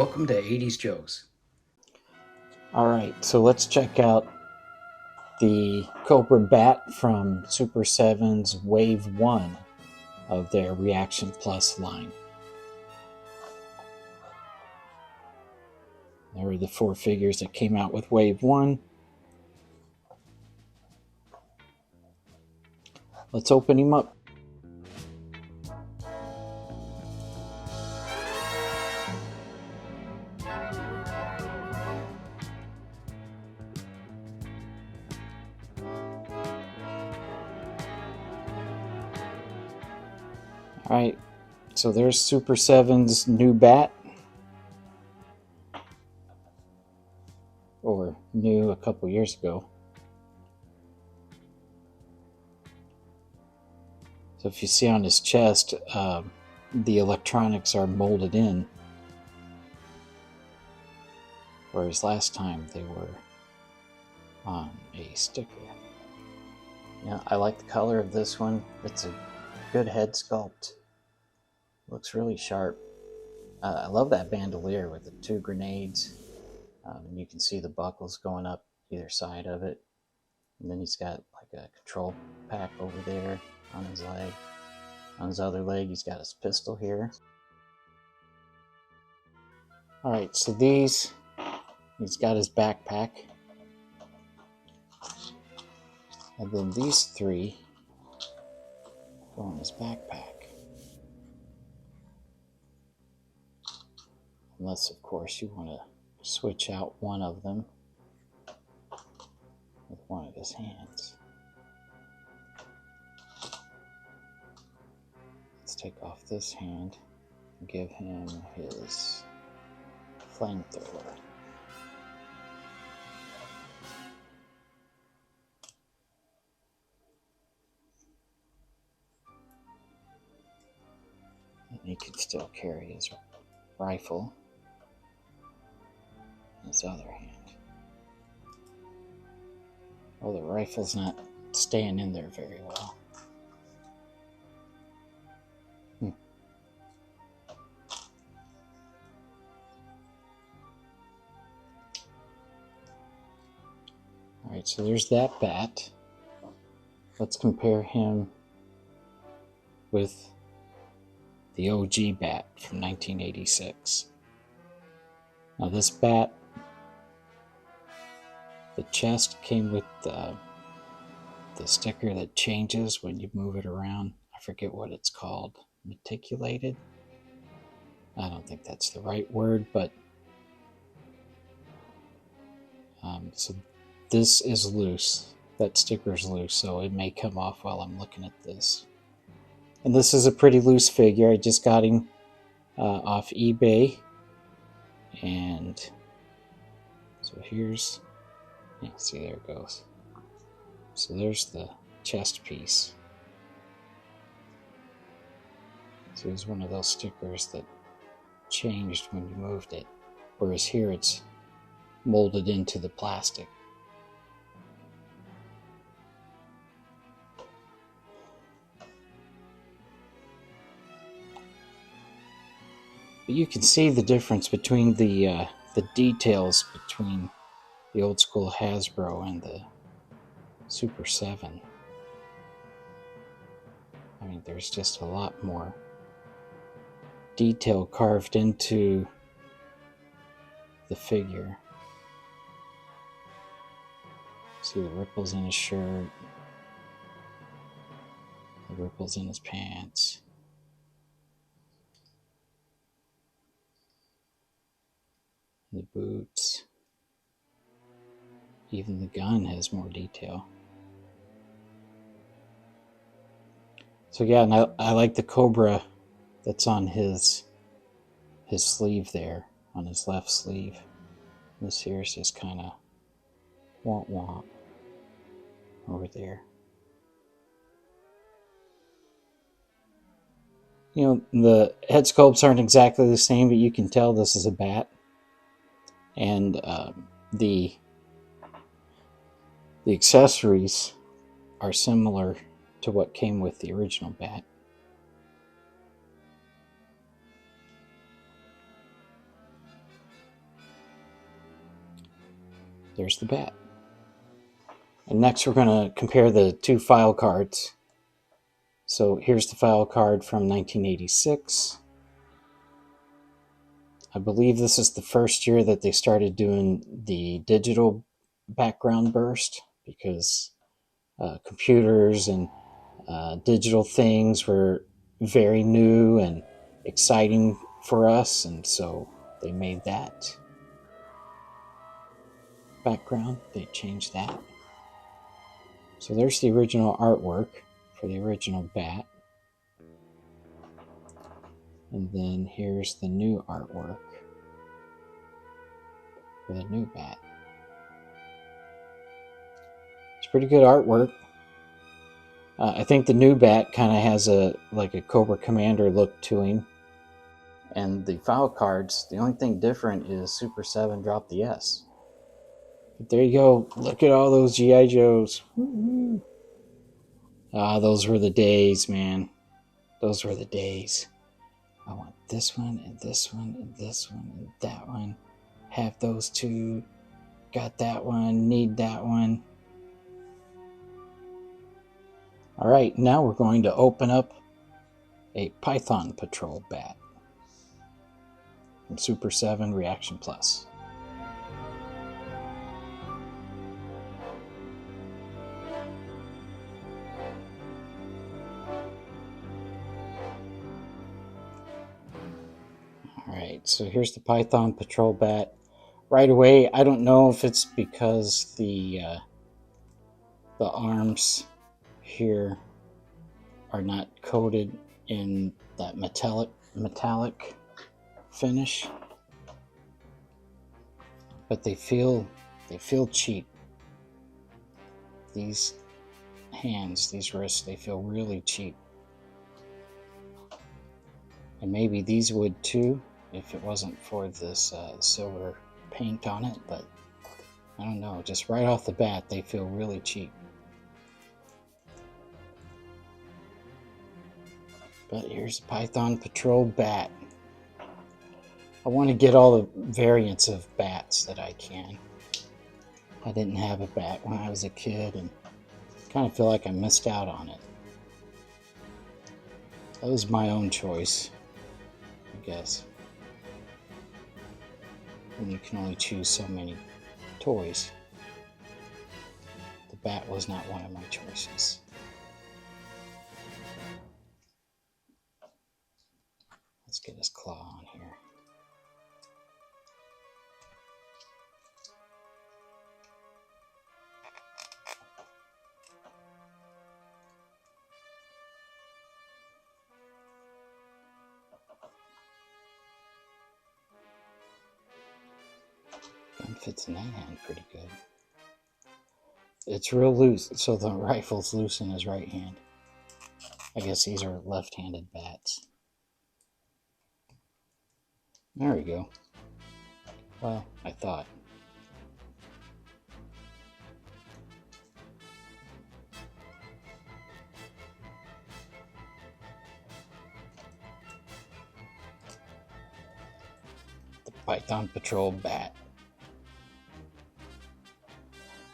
Welcome to 80s Jokes. Alright, so let's check out the Cobra Bat from Super 7's Wave 1 of their Reaction Plus line. There were the 4 figures that came out with Wave 1. Let's open him up. Alright, so there's Super 7's new bat. Or new a couple years ago. So if you see on his chest, the electronics are molded in. Whereas last time they were on a sticker. Yeah, I like the color of this one. It's a good head sculpt. Looks really sharp. I love that bandolier with the 2 grenades. And you can see the buckles going up either side of it. And then he's got like a control pack over there on his leg. On his other leg, he's got his pistol here. Alright, so he's got his backpack. And then these 3 go in his backpack. Unless, of course, you want to switch out one of them with one of his hands. Let's take off this hand and give him his flamethrower. And he can still carry his rifle in his other hand. Oh, the rifle's not staying in there very well. Alright, so there's that bat. Let's compare him with the OG bat from 1986. Now this bat, the chest came with the sticker that changes when you move it around. I forget what it's called. Meticulated? I don't think that's the right word, but so this is loose. That sticker's loose, so it may come off while I'm looking at this. And this is a pretty loose figure. I just got him off eBay. And so here's, yeah, see, there it goes. So there's the chest piece. So it's one of those stickers that changed when you moved it. Whereas here it's molded into the plastic. But you can see the difference between the details between the old school Hasbro and the Super 7. I mean, there's just a lot more detail carved into the figure. See the ripples in his shirt, the ripples in his pants. The boots. Even the gun has more detail. So yeah, and I like the Cobra that's on his sleeve there, on his left sleeve. This here is just kind of womp womp over there. You know, the head sculpts aren't exactly the same, but you can tell this is a bat. And the accessories are similar to what came with the original bat. there's the bat. And next we're going to compare the two file cards. So here's the file card from 1986. I believe this is the first year that they started doing the digital background burst, because computers and digital things were very new and exciting for us, and so they made that background. They changed that. So there's the original artwork for the original bat. And then here's the new artwork for the new bat. It's pretty good artwork. I think the new bat kind of has a Cobra Commander look to him. And the file cards, the only thing different is Super 7 dropped the S. But there you go. Look at all those G.I. Joes. Ah, those were the days, man. Those were the days. I want this one and this one and this one and that one. Have those two. Got that one. Need that one. Alright, now we're going to open up a Python Patrol bat from Super 7 Reaction Plus. Alright, so here's the Python Patrol bat. Right away, I don't know if it's because the arms here are not coated in that metallic finish, but they feel cheap. These hands, these wrists, they feel really cheap. And maybe these would too if it wasn't for this silver paint on it, but I don't know, just right off the bat they feel really cheap. But here's the Python Patrol bat. I want to get all the variants of bats that I can. I didn't have a bat when I was a kid and kind of feel like I missed out on it. That was my own choice, I guess. And you can only choose so many toys. The bat was not one of my choices. Let's get his claw on here. Gun fits in that hand pretty good. It's real loose, so the rifle's loose in his right hand. I guess these are left-handed bats. There we go. Well, I thought. The Python Patrol bat.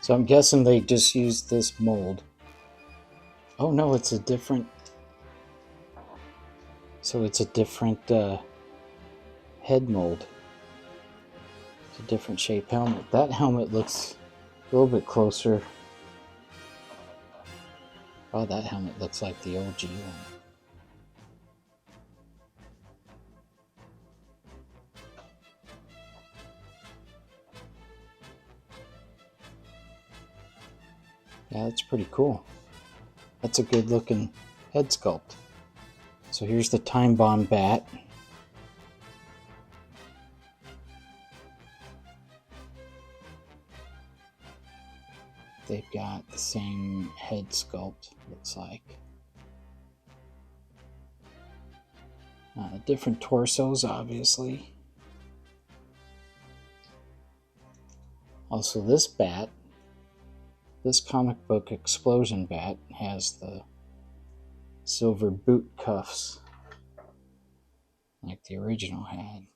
So I'm guessing they just used this mold. Oh no, it's a different... So it's a different head mold. It's a different shape helmet. That helmet looks a little bit closer. Oh, that helmet looks like the OG one. Yeah, that's pretty cool. That's a good looking head sculpt. So here's the Time Bomb bat. They've got the same head sculpt, looks like. Different torsos, obviously. Also, this bat, this comic book explosion bat, has the silver boot cuffs like the original had.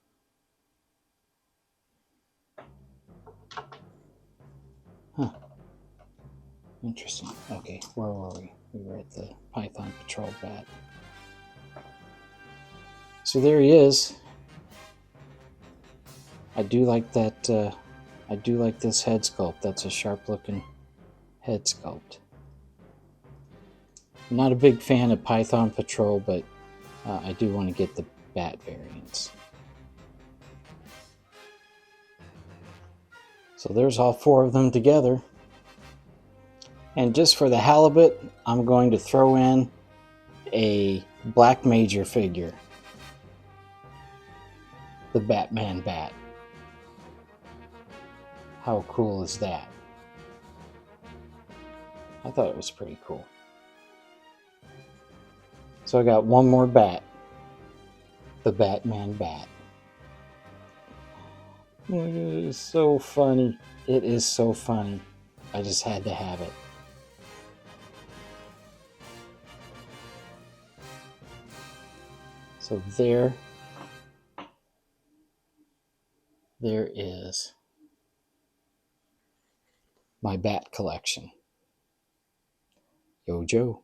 Huh. Interesting. Okay, where were we? We were at the Python Patrol Bat. So there he is. I do like that. I do like this head sculpt. That's a sharp-looking head sculpt. I'm not a big fan of Python Patrol, but I do want to get the Bat variants. So there's all four of them together. And just for the halibut, I'm going to throw in a Black Major figure. The Batman Bat. How cool is that? I thought it was pretty cool. So I got one more bat. The Batman Bat. It is so funny. It is so funny. I just had to have it. So there is my bat collection. Yo, Joe.